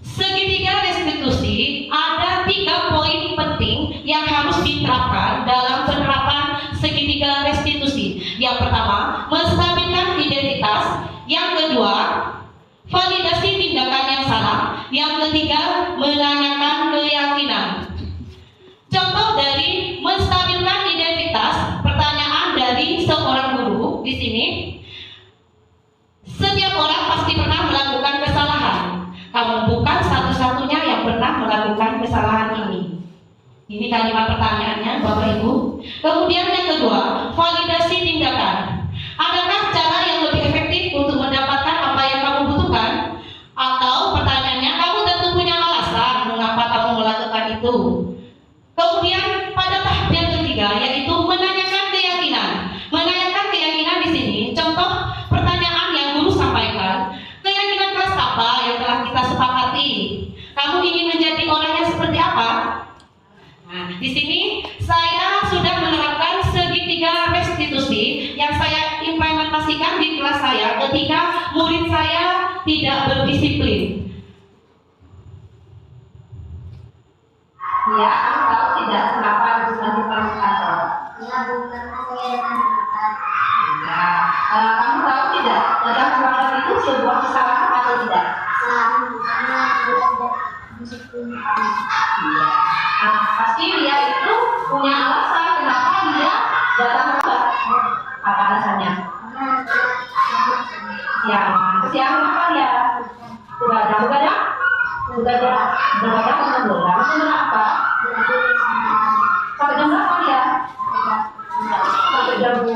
Segitiga restitusi ada 3 poin penting yang harus diterapkan dalam penerapan segitiga restitusi. Yang pertama, menstabilkan identitas. Yang kedua, validasi tindakan yang salah. Yang ketiga, menanyakan keyakinan. Contoh dari menstabilkan identitas, pertanyaan dari seorang guru di sini. Setiap orang pasti pernah melakukan kesalahan. Kamu bukan satu-satunya yang pernah melakukan kesalahan ini. Ini kalimat pertanyaannya, Bapak Ibu. Kemudian yang kedua, validasi tindakan. Adakah cara yang lebih efektif untuk mendapatkan apa yang kamu butuhkan? Kemudian pada tahap yang ketiga yaitu menanyakan keyakinan. Menanyakan keyakinan di sini, contoh pertanyaan yang guru sampaikan, keyakinan kelas apa yang telah kita sepakati? Kamu ingin menjadi orang yang seperti apa? Nah, di sini saya sudah menerapkan segitiga restitusi yang saya implementasikan di kelas saya ketika murid saya tidak berdisiplin. Ya, kamu tahu tidak kenapa harus melakukan kantor? Ya, bukan saya yang melakukan. Ya, kamu tahu tidak dalam kantor itu sebuah kesalahan atau tidak? Karena tidak disiplin. Iya. Pasti dia itu punya alasan kenapa dia datang lambat. Apa alasannya? Ya, kesiangan apa dia? Begadang. Kenapa? Sampai jam berapa dia? Sampai jam 2.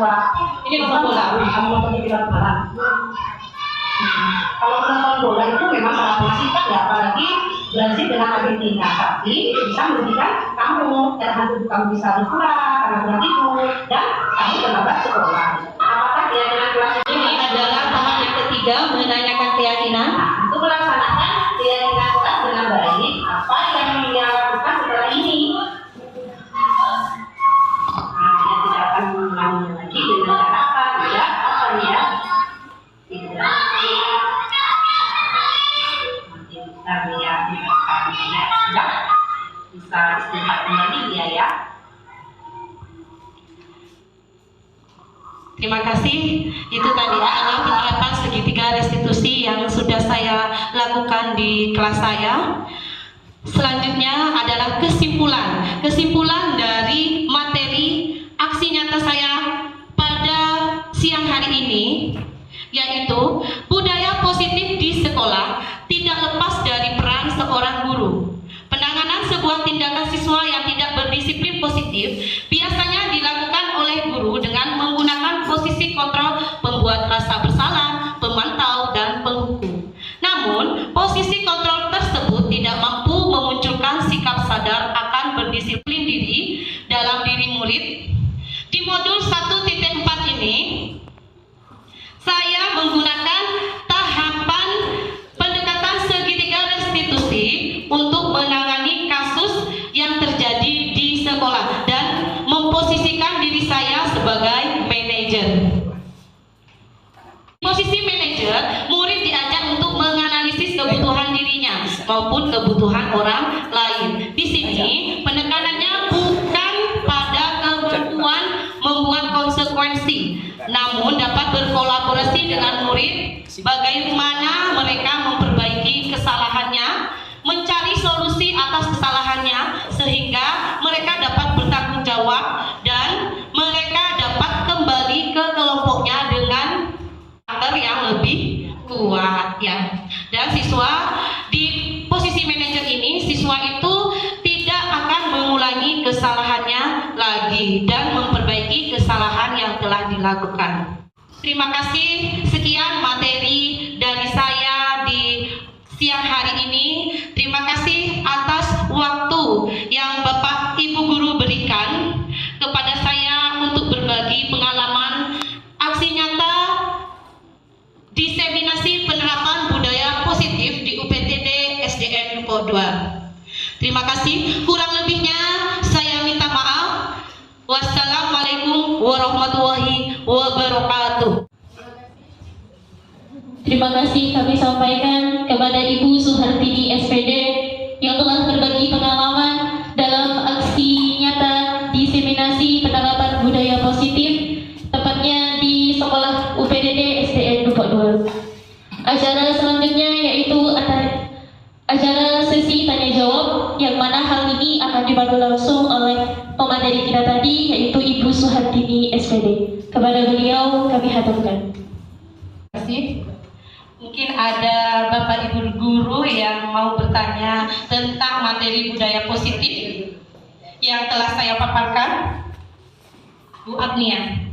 Ini nonton bola. Kamu nonton di film malam. Kalau nonton bola itu memang sangat mengasihkan ya, apalagi Brazil dengan Argentina. Tapi itu bisa merugikan kamu, karena kamu bisa lupa karena kurang tidur dan kamu terlambat sekolah. Apakah keyakinan kelas Ini adalah tahap yang ketiga, menanyakan keyakinan. Nah, untuk melaksanakan keyakinan kelas dengan baik, apa yang dia lakukan setelah ini? Nah, dia tidak akan mengulangi lagi dengan cara apa? Tidak apa ya? Tidak. Nanti kita lihat sudah bisa istirahat kembali dia ya. Terima kasih. Itu tadi adalah penerapan segitiga restitusi yang sudah saya lakukan di kelas saya. Selanjutnya adalah kesimpulan. Kesimpulan dari materi aksi nyata saya pada siang hari ini, yaitu budaya positif di sekolah tidak lepas dari peran seorang guru. Penanganan sebuah tindakan siswa yang tidak berdisiplin positif biasanya dilakukan oleh guru dengan menggunakan posisi kontrol, pembuat rasa bersalah, pemantau, dan penghukum. Namun, posisi kontrol tersebut tidak mampu memunculkan sikap sadar akan berdisiplin diri dalam diri murid. Di modul 1.4 ini, saya menggunakan tahapan pendekatan segitiga restitusi untuk menangani kasus yang terjadi di sekolah dan memposisikan diri saya sebagai manajer. Posisi manajer, murid diajak untuk menganalisis kebutuhan dirinya maupun kebutuhan orang lain. Di sini penekanannya bukan pada kemampuan membuat konsekuensi, namun dapat berkolaborasi dengan murid bagaimana mereka memperbaiki kesalahannya, mencari solusi atas kesalahannya sehingga mereka dapat bertanggung jawab dan mereka dapat kembali ke kelompoknya dengan karakter yang lebih kuat ya. Dan siswa di posisi manajer ini, siswa itu tidak akan mengulangi kesalahannya lagi dan memperbaiki kesalahan yang telah dilakukan. Terima kasih, sekian materi dari saya di siang hari ini. Terima kasih atas waktu yang Bapak Ibu Guru berikan kepada saya untuk berbagi pengalaman aksi nyata diseminasi penerapan budaya positif di UPTD SDN Dupo 2. Terima kasih. Kurang lebihnya saya minta maaf. Wassalamualaikum warahmatullahi wabarakatuh. Terima kasih kami sampaikan kepada Ibu Suhartini SPD yang telah berbagi pengalaman dalam aksi nyata diseminasi penerapan budaya positif, tepatnya di sekolah UPTD SDN Dupo 2. Acara selanjutnya yaitu acara sesi tanya jawab, yang mana hal ini akan dipandu langsung oleh pemateri kita tadi, yaitu Ibu Suhartini SPD. Kepada beliau kami haturkan. Terima kasih. Mungkin ada Bapak Ibu Guru yang mau bertanya tentang materi budaya positif yang telah saya paparkan. Bu Agnia.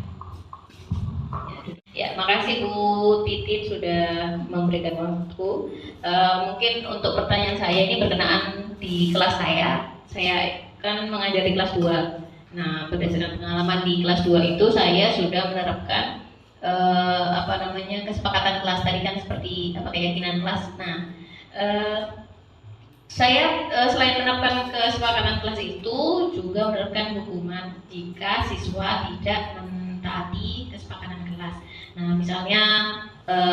Ya, makasih Bu Titin sudah memberikan waktu. Mungkin untuk pertanyaan saya ini berkenaan di kelas saya. Saya kan mengajar di kelas 2. Nah, berdasarkan pengalaman di kelas 2 itu saya sudah menerapkan kesepakatan kelas tadi kan seperti keyakinan kelas. Nah, saya selain menerapkan kesepakatan kelas itu juga menerapkan hukuman jika siswa tidak mentaati kesepakatan kelas. Nah, misalnya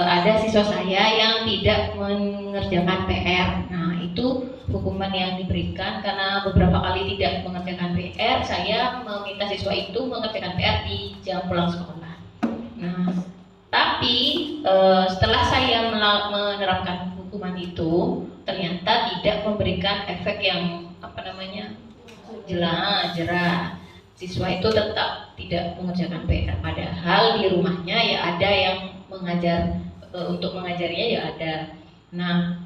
ada siswa saya yang tidak mengerjakan PR. Nah, itu hukuman yang diberikan karena beberapa kali tidak mengerjakan PR, saya meminta siswa itu mengerjakan PR di jam pulang sekolah. Nah, tapi setelah saya menerapkan hukuman itu, ternyata tidak memberikan efek yang jerah. Siswa itu tetap tidak mengerjakan PR, padahal di rumahnya ya ada yang mengajar, untuk mengajarnya ya ada. Nah,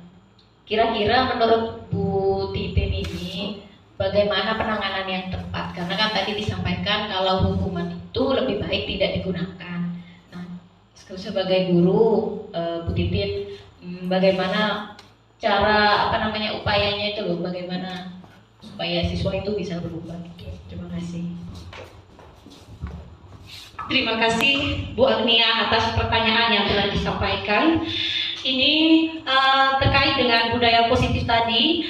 kira-kira menurut Bu Titin ini bagaimana penanganan yang tepat? Karena kan tadi disampaikan kalau hukuman itu lebih baik tidak digunakan. Nah, sebagai guru, Bu Titin, bagaimana cara upayanya itu loh, bagaimana supaya siswa itu bisa berubah? Terima kasih. Terima kasih Bu Agnia atas pertanyaan yang telah disampaikan. Ini terkait dengan budaya positif tadi.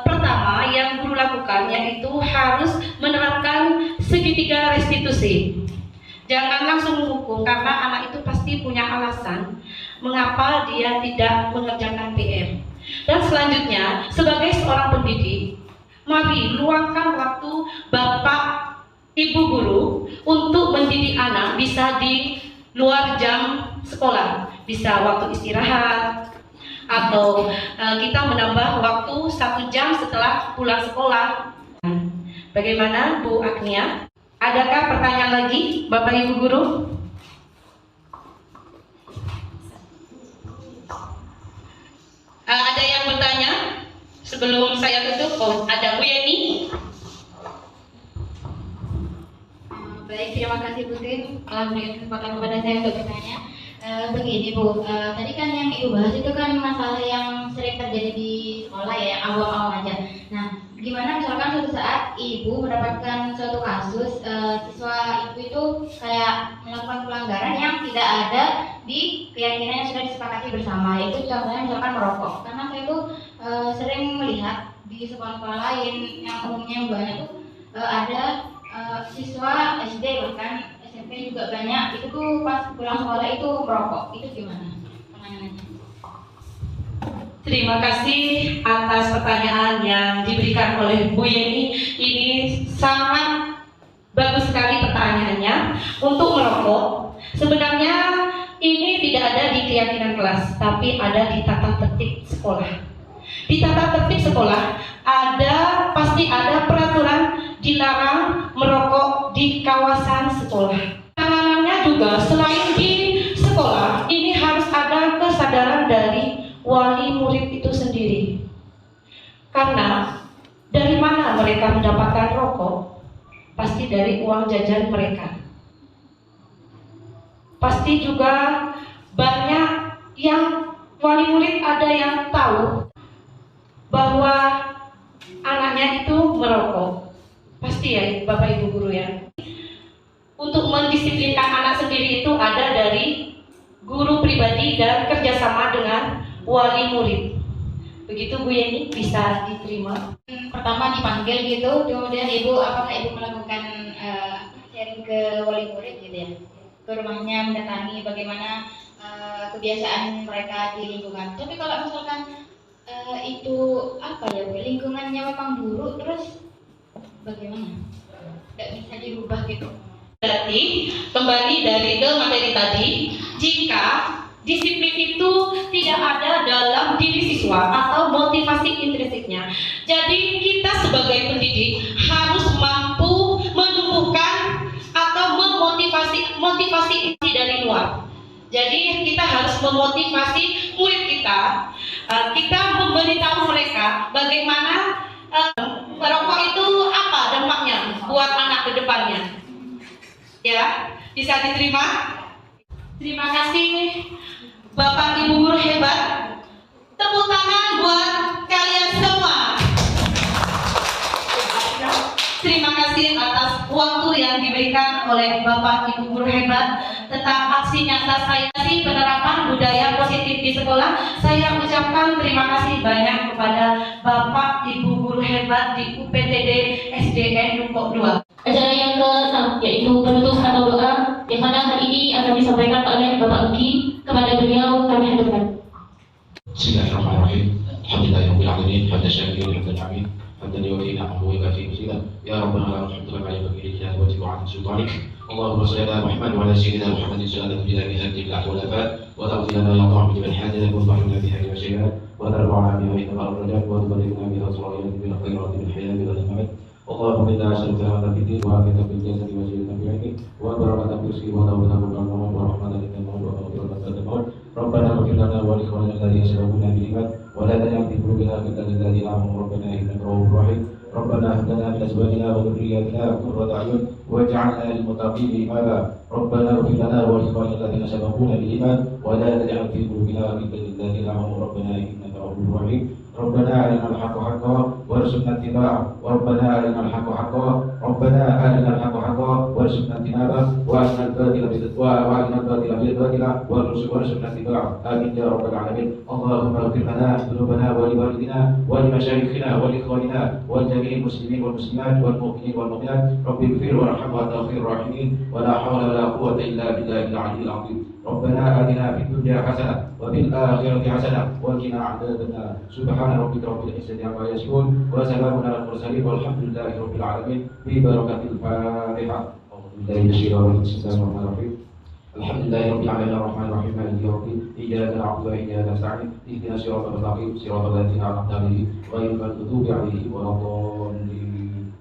Pertama yang guru lakukan yaitu harus menerapkan segitiga restitusi. Jangan langsung menghukum karena anak itu pasti punya alasan mengapa dia tidak mengerjakan PR. Dan selanjutnya sebagai seorang pendidik, mari luangkan waktu Bapak Ibu guru untuk mendidik anak, bisa di luar jam sekolah, bisa waktu istirahat, atau kita menambah waktu 1 jam setelah pulang sekolah. Bagaimana Bu Agnia? Adakah pertanyaan lagi Bapak Ibu guru? Ada yang bertanya sebelum saya tutup? Oh, ada Bu Yeni. Baik, terima kasih Bu Tin telah memberikan kesempatan kepada saya untuk bertanya. Begini Bu, tadi kan yang Ibu bahas itu kan masalah yang sering terjadi di sekolah ya, yang awam-awam aja. Nah, gimana misalkan suatu saat Ibu mendapatkan suatu kasus siswa Ibu itu kayak melakukan pelanggaran yang tidak ada di keyakinan yang sudah disepakati bersama, yaitu contohnya misalkan merokok. Karena saya itu sering melihat di sekolah-sekolah lain yang umumnya banyak tuh ada siswa SD bahkan SMP juga banyak itu tuh pas pulang sekolah itu merokok. Itu gimana penanganannya? Terima kasih atas pertanyaan yang diberikan oleh Bu Yeni. Ini sangat bagus sekali pertanyaannya. Untuk merokok, sebenarnya ini tidak ada di keyakinan kelas, tapi ada di tata tertib sekolah. Di tata tertib sekolah pasti ada peraturan dilarang merokok di kawasan sekolah. Penanganannya juga selain di sekolah, ini harus ada kesadaran dari wali murid itu sendiri. Karena dari mana mereka mendapatkan rokok? Pasti dari uang jajan mereka. Pasti juga banyak yang wali murid ada yang tahu bahwa anaknya itu merokok. Pasti ya Bapak Ibu guru ya. Untuk mendisiplinkan anak sendiri itu ada dari guru pribadi dan kerjasama dengan wali murid. Begitu Bu Yeni, bisa diterima. Pertama dipanggil gitu, kemudian apakah Ibu melakukan sharing ke wali murid gitu ya? Ke rumahnya, mendatangi bagaimana kebiasaan mereka di lingkungan. Tapi kalau misalkan itu lingkungannya memang buruk, terus bagaimana? Tidak bisa dirubah gitu. Berarti kembali dari ke materi tadi, jika disiplin itu tidak ada dalam diri siswa atau motivasi intrinsiknya, jadi kita sebagai pendidik harus mampu menumbuhkan atau motivasi dari luar. Jadi kita harus memotivasi murid kita, kita memberitahu mereka bagaimana merokok itu apa dampaknya buat anak ke depannya. Ya, bisa diterima? Terima kasih Bapak Ibu guru hebat. Tepuk tangan buat kalian semua. Terima kasih atas waktu yang diberikan oleh Bapak Ibu guru hebat tentang aksi nyata saya di penerapan budaya positif di sekolah. Saya ucapkan terima kasih banyak kepada Bapak Ibu guru hebat di UPTD SDN Dupok 2. Acara yang ke-6 yaitu penutup atau doa yang mana hari ini akan disampaikan oleh Bapak Uki. Kepada beliau kami haturkan. Bismillahirrahmanirrahim. Alhamdulillahirabbil alamin, hamdan syakiran hamdan hamid, hamdan yuwaffi ni'amahu wa yukafi mazidah. Ya Rabbana la hamdu laka ala baghiri wa tiwa'an sultanik. Allahumma shalli ala Muhammad wa ala sayyidina Muhammadin sallallahu alaihi wa sallam wa al-afat wa ta'tilana ya Allah bi hajjina wa tahmilna bi hajjina syai'an wa tarfa'na bi inna al-rajat wa tubalikna bi asrarina bil khairat bil hayat bil mamat. Allahumma inna nas'aluka al-hidayah wa al-hidayah bil jasadi wa sayyidina bil ilmi wa barakatan fil rizqi wa tawbatan bil maut wa rahmatan lil maut wa maghfiratan lil maut. Rabbana ighfir lana wa li ikhwanina alladhina sabaquna bil iman wa la taj'al fi qulubina ghillan lil ladzina amanu rabbana innaka ra'ufur rahim. ربنا هب لنا من ازواجنا وذرياتنا قرة اعين واجعلنا للمتقين اماما ربنا اغفر لنا ولاخواننا الذين سبقونا بالايمان ولا تجعل في قلوبنا غلا للذين امنوا ربنا انك رؤوف رحيم ربنا ارنا الحق حقا وارزقنا اتباعه وربنا ارنا الحق حقا ربنا ارنا الحق حقا وارزقنا اتباعه وارنا الباطل باطلا وارزقنا اتباعه امين يا رب العالمين. اللهم اغفر لنا ذنوبنا ولوالدنا ولمشايخنا ولاخواننا ولجميع المسلمين والمسلمات والمؤمنين والمؤمنات رب اغفر وارحم وانت خير الراحمين ولا حول ولا قوه الا بالله العلي العظيم. ربنا آتنا في الدنيا حسنة وفي الآخرة حسنة وقنا عذاب النار. سبحان ربك رب العزة عما يصفون وسلام على المرسلين والحمد لله رب العالمين. ببركة الفاتحة. أعوذ بالله من الشيطان الرجيم. بسم الله الرحمن الرحيم. الحمد لله رب العالمين الرحمن الرحيم مالك يوم الدين إياك نعبد وإياك نستعين اهدنا الصراط المستقيم صراط الذين أنعمت عليهم غير المغضوب عليهم ولا الضالين.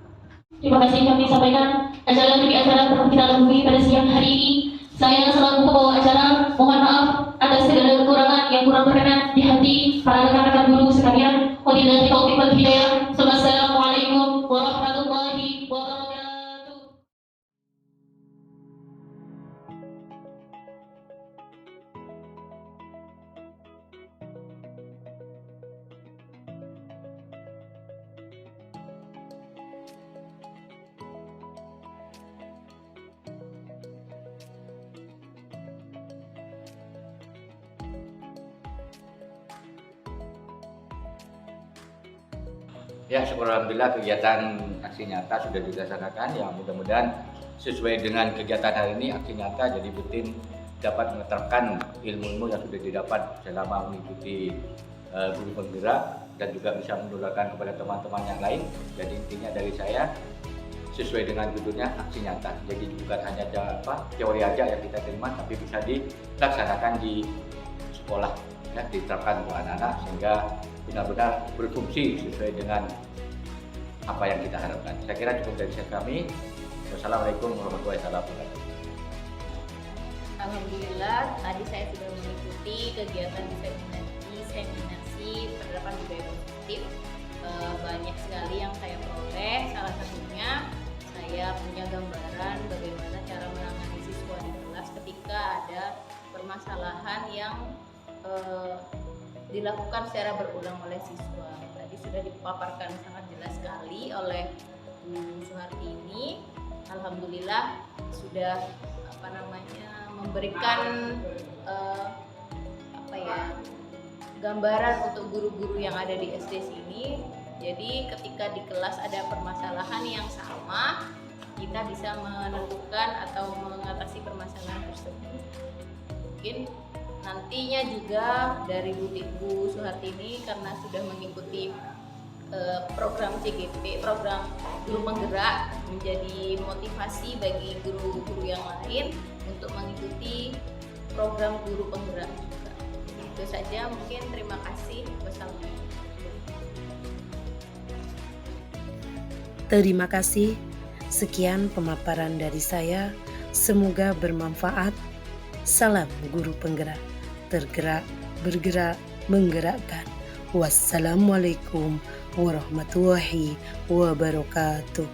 Terima kasih kami sampaikan acara yang kita lalui pada siang hari ini. Saya selaku pembawa acara mohon maaf atas segala kekurangan yang kurang berkenan di hati para rekan-rekan guru sekalian. Wabillahi taufiq wal hidayah. Wassalamualaikum warahmatullahi wabarakatuh. Ya, syukur alhamdulillah kegiatan aksi nyata sudah dilaksanakan. Ya, mudah-mudahan sesuai dengan kegiatan hari ini aksi nyata jadi Butin dapat menerapkan ilmu-ilmu yang sudah didapat selama mengikuti guru penggerak dan juga bisa menularkan kepada teman-teman yang lain. Jadi intinya dari saya sesuai dengan judulnya aksi nyata. Jadi bukan hanya teori aja yang kita terima, tapi bisa dilaksanakan di sekolah, ya, diterapkan untuk anak-anak sehingga benar-benar berfungsi sesuai dengan apa yang kita harapkan. Saya kira cukup dari kami. Wassalamualaikum warahmatullahi wabarakatuh. Alhamdulillah, tadi saya sudah mengikuti kegiatan diseminasi penerapan budaya positif. Banyak sekali yang saya peroleh. Salah satunya saya punya gambaran bagaimana cara menangani siswa di kelas ketika ada permasalahan yang dilakukan secara berulang oleh siswa. Tadi sudah dipaparkan sangat jelas sekali oleh Bu Suharti ini. Alhamdulillah sudah memberikan gambaran untuk guru-guru yang ada di SD sini. Jadi ketika di kelas ada permasalahan yang sama, kita bisa menentukan atau mengatasi permasalahan tersebut. Mungkin nantinya juga dari Bu Suharti ini karena sudah mengikuti program CGP, program guru penggerak, menjadi motivasi bagi guru-guru yang lain untuk mengikuti program guru penggerak juga. Itu saja mungkin, terima kasih. Wassalamualaikum. Terima kasih. Sekian pemaparan dari saya. Semoga bermanfaat. Salam guru penggerak. Tergerak, bergerak, menggerakkan. Wassalamualaikum warahmatullahi wabarakatuh.